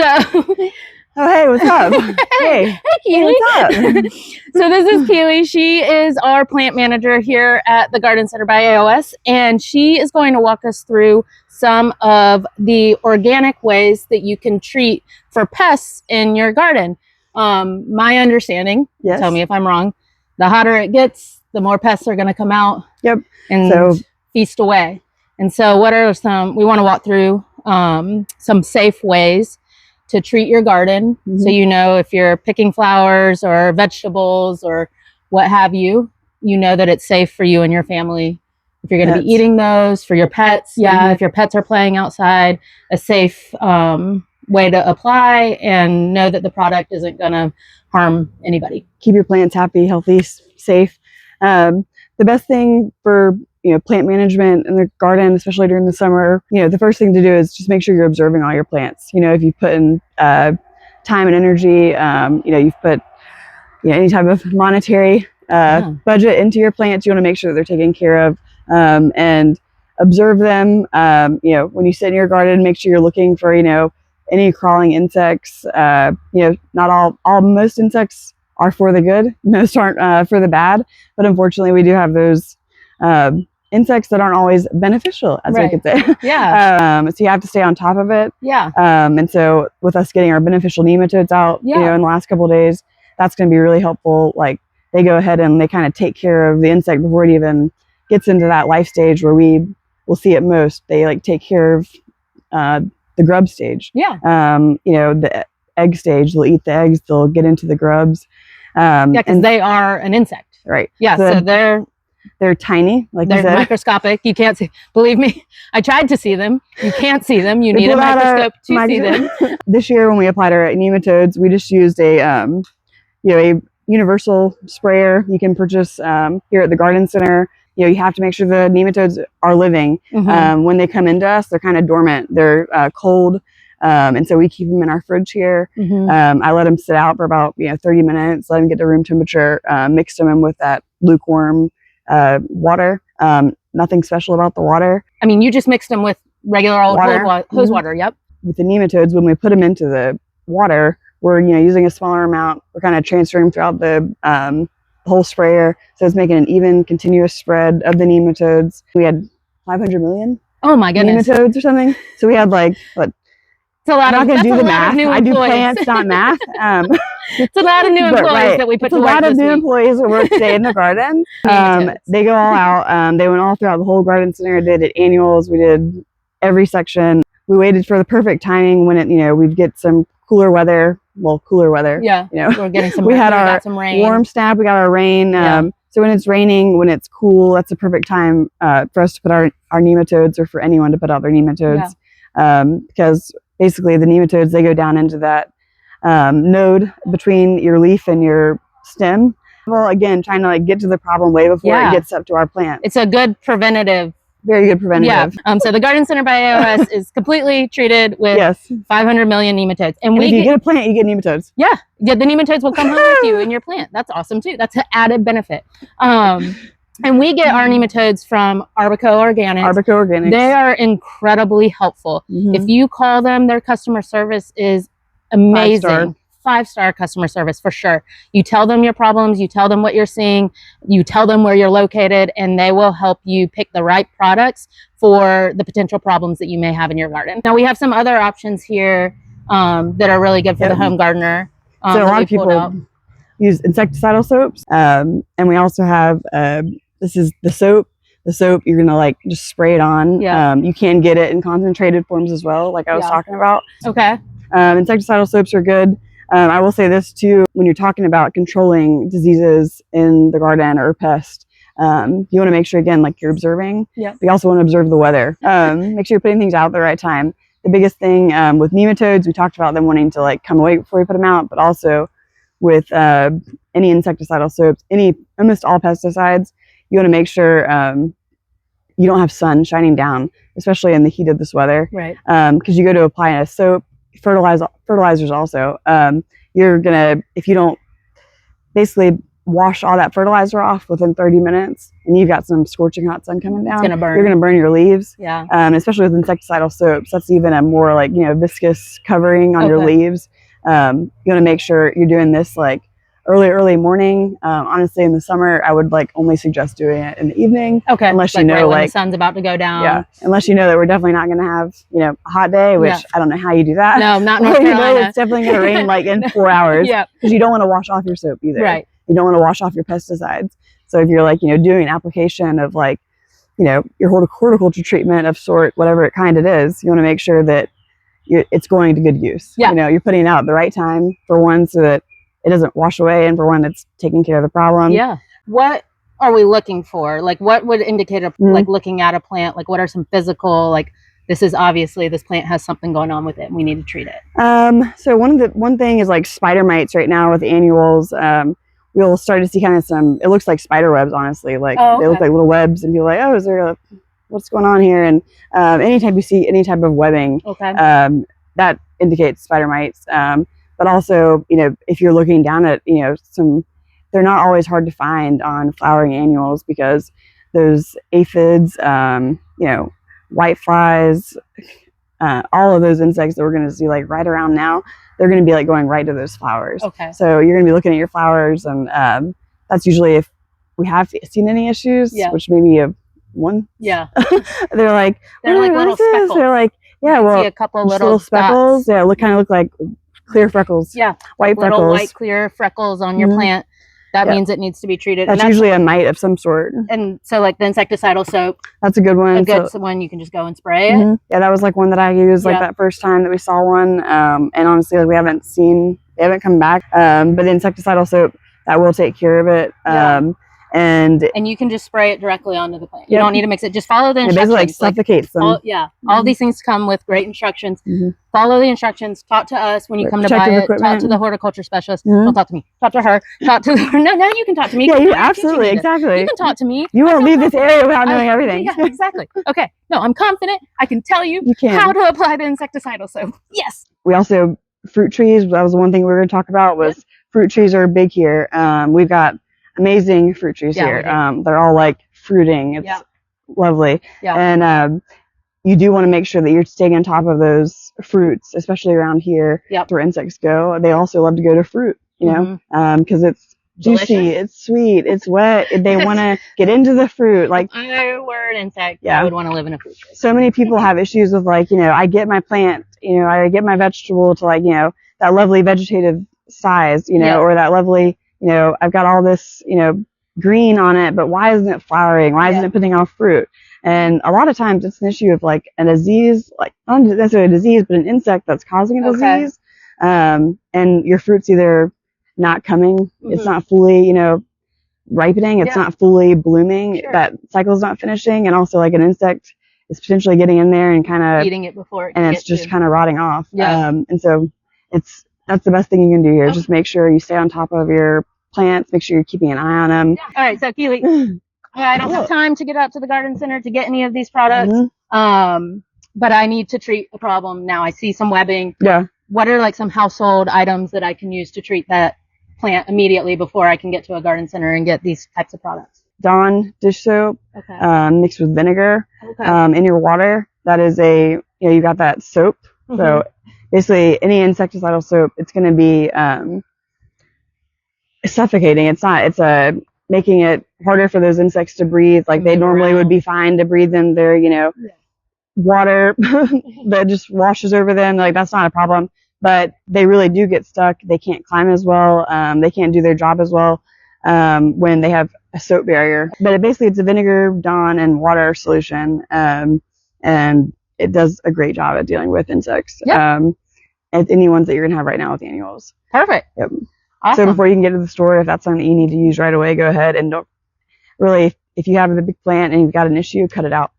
So, oh, hey, what's up? Hey, Keely. What's up? So this is Keely. She is our plant manager here at the Garden Center by AOS, and she is going to walk us through some of the organic ways that you can treat for pests in your garden. My understanding, Yes. tell me if I'm wrong, the hotter it gets, the more pests are going to come out. Yep. And feast away. And so what are some, we want to walk through some safe ways to treat your garden. So you know if you're picking flowers or vegetables or what have you, you know that it's safe for you and your family. If you're going to be eating those, for your pets, if your pets are playing outside, a safe way to apply and know that the product isn't going to harm anybody. Keep your plants happy, healthy, safe. The best thing for plant management in the garden, especially during the summer, the first thing to do is just make sure you're observing all your plants. If you put in time and energy, you've put any type of monetary budget into your plants, you want to make sure that they're taken care of, and observe them. When you sit in your garden, make sure you're looking for any crawling insects. Most insects are for the good, most aren't for the bad, but unfortunately we do have those insects that aren't always beneficial, as we could say. So you have to stay on top of it. And so with us getting our beneficial nematodes out in the last couple of days, that's going to be really helpful. Like, they go ahead and they kind of take care of the insect before it even gets into that life stage where we will see it most. They take care of the grub stage. The egg stage, they'll eat the eggs, they'll get into the grubs. Because they are an insect. Right. So they're tiny, they're microscopic. You can't see. Believe me, I tried to see them. You can't see them. You need a microscope to see them. This year, when we applied our nematodes, we just used a universal sprayer you can purchase here at the Garden Center. You have to make sure the nematodes are living. When they come into us, they're kind of dormant. They're cold. And so we keep them in our fridge here. I let them sit out for about 30 minutes, let them get to room temperature, mix them in with that lukewarm water. Nothing special about the water. I mean, you just mixed them with regular old hose water. Yep. With the nematodes, when we put them into the water, we're using a smaller amount. We're kind of transferring throughout the whole sprayer, so it's making an even, continuous spread of the nematodes. We had 500 million. Oh my goodness. Nematodes or something. So we had what? It's a lot. I'm not going to do the math. I do plants, not math. It's a lot of new employees that we put to work. It's a lot of new employees that work today in the garden. They go all out. They went all throughout the whole Garden Center. They did annuals. We did every section. We waited for the perfect timing when we'd get some cooler weather. Well, cooler weather. We're getting some. We had some rain. Warm snap. We got our rain. So when it's raining, when it's cool, that's the perfect time for us to put our nematodes, or for anyone to put out their nematodes, because basically the nematodes, they go down into that node between your leaf and your stem. Well, again, trying to get to the problem way before it gets up to our plant. It's a good preventative. Very good preventative. So the Garden Center by AOS is completely treated with 500 million nematodes. And if you get a plant, you get nematodes. The nematodes will come home with you in your plant. That's awesome too. That's an added benefit. And we get our nematodes from Arbico Organics. They are incredibly helpful. If you call them, their customer service is amazing. 5-star customer service for sure. You tell them your problems, you tell them what you're seeing, you tell them where you're located, and they will help you pick the right products for the potential problems that you may have in your garden. Now we have some other options here that are really good for the home gardener. So a lot of people use insecticidal soaps, and we also have this is the soap. The soap, you're gonna just spray it on. You can get it in concentrated forms as well, like I was talking about. Insecticidal soaps are good. I will say this too, when you're talking about controlling diseases in the garden or pests, you want to make sure, again, you're observing. We also want to observe the weather. Make sure you're putting things out at the right time. The biggest thing with nematodes, we talked about them wanting to come away before we put them out, but also with any insecticidal soaps, almost all pesticides, you want to make sure you don't have sun shining down, especially in the heat of this weather. Because you go to apply a soap, fertilizers also, you're gonna, if you don't, basically wash all that fertilizer off within 30 minutes, and you've got some scorching hot sun coming down. It's gonna burn. You're gonna burn your leaves. Yeah. Especially with insecticidal soaps, that's even a more like, you know, viscous covering on your leaves. You want to make sure you're doing this like early morning. Honestly, in the summer, I would like only suggest doing it in the evening. Okay. Unless like you know, right when like the sun's about to go down. Yeah. Unless you know that we're definitely not going to have, you know, a hot day, which I don't know how you do that. No, not North You Carolina. know, it's definitely going to rain like in 4 hours. Yeah. Because you don't want to wash off your soap either. Right. You don't want to wash off your pesticides. So if you're like, you know, doing an application of like, you know, your horticulture treatment of sort, whatever kind it is, you want to make sure that it's going to good use. Yeah. You know, you're putting it out at the right time, for one, so that it doesn't wash away, and for one, it's taking care of the problem. Yeah. What are we looking for? Like, what would indicate like looking at a plant? Like, what are some physical, like, this is obviously this plant has something going on with it and we need to treat it. So one thing is like spider mites right now with annuals. We'll start to see kind of it looks like spider webs, honestly. Like they look like little webs, and you're like, oh, is there what's going on here? And anytime you see any type of webbing, that indicates spider mites. But also, you know, if you're looking down at, you know, they're not always hard to find on flowering annuals, because those aphids, you know, white flies, all of those insects that we're going to see like right around now, they're going to be like going right to those flowers. Okay. So you're going to be looking at your flowers, and that's usually if we have seen any issues, which maybe you have one. Yeah. they're like little speckles. They're like, yeah, well, see a couple little speckles. Yeah, kind of look like clear freckles. Yeah. White little freckles. White clear freckles on your plant. That means it needs to be treated. That's usually a mite of some sort. And so like the insecticidal soap. That's a good one. A good one you can just go and spray it. Yeah, that was like one that I used like that first time that we saw one. And honestly, like, they haven't come back. But the insecticidal soap, that will take care of it. And you can just spray it directly onto the plant. You don't need to mix it. Just follow the instructions. It basically like suffocates them. All these things come with great instructions. Follow the instructions. Talk to us when you come to buy it. Talk to the horticulture specialist. Don't talk to me. Talk to her. Talk to her. No, you can talk to me. Yeah, you absolutely, exactly. You can talk to me. You won't leave this area without knowing everything. Yeah, exactly. Okay. No, I'm confident. I can tell you how to apply the insecticidal soap. Yes. We also, fruit trees, that was the one thing we were going to talk about, was fruit trees are big here. We've got amazing fruit trees here. They're all like fruiting. It's lovely. And you do want to make sure that you're staying on top of those fruits, especially around here where insects go. They also love to go to fruit, you know, because it's juicy, it's sweet, it's wet. They want to get into the fruit. Like, I were an insect, I would want to live in a fruit tree. So many people have issues with, like, you know, I get my plant, you know, I get my vegetable to, like, you know, that lovely vegetative size, you know, or that lovely, you know, I've got all this, you know, green on it, but why isn't it flowering? Why isn't it putting off fruit? And a lot of times it's an issue of like a disease, like not necessarily a disease, but an insect that's causing a disease. And your fruit's either not coming, it's not fully, you know, ripening, it's not fully blooming, that cycle's not finishing, and also like an insect is potentially getting in there and kind of eating it before it's just kind of rotting off. And so that's the best thing you can do here. Just make sure you stay on top of your plants, make sure you're keeping an eye on them. All right, so Keely, I don't have time to get out to the garden center to get any of these products, but I need to treat a problem now. I see some webbing. What are like some household items that I can use to treat that plant immediately before I can get to a garden center and get these types of products? Dawn dish soap mixed with vinegar in your water. That is you got that soap. So basically any insecticidal soap, it's going to be suffocating. It's making it harder for those insects to breathe. Like they normally would be fine to breathe in their, you know, water that just washes over them. Like that's not a problem, but they really do get stuck. They can't climb as well. They can't do their job as well when they have a soap barrier. But basically it's a vinegar, Dawn, and water solution. And it does a great job at dealing with insects. And any ones that you're going to have right now with annuals. Perfect. Awesome. So before you can get to the store, if that's something that you need to use right away, go ahead and don't really, if you have the big plant and you've got an issue, cut it out.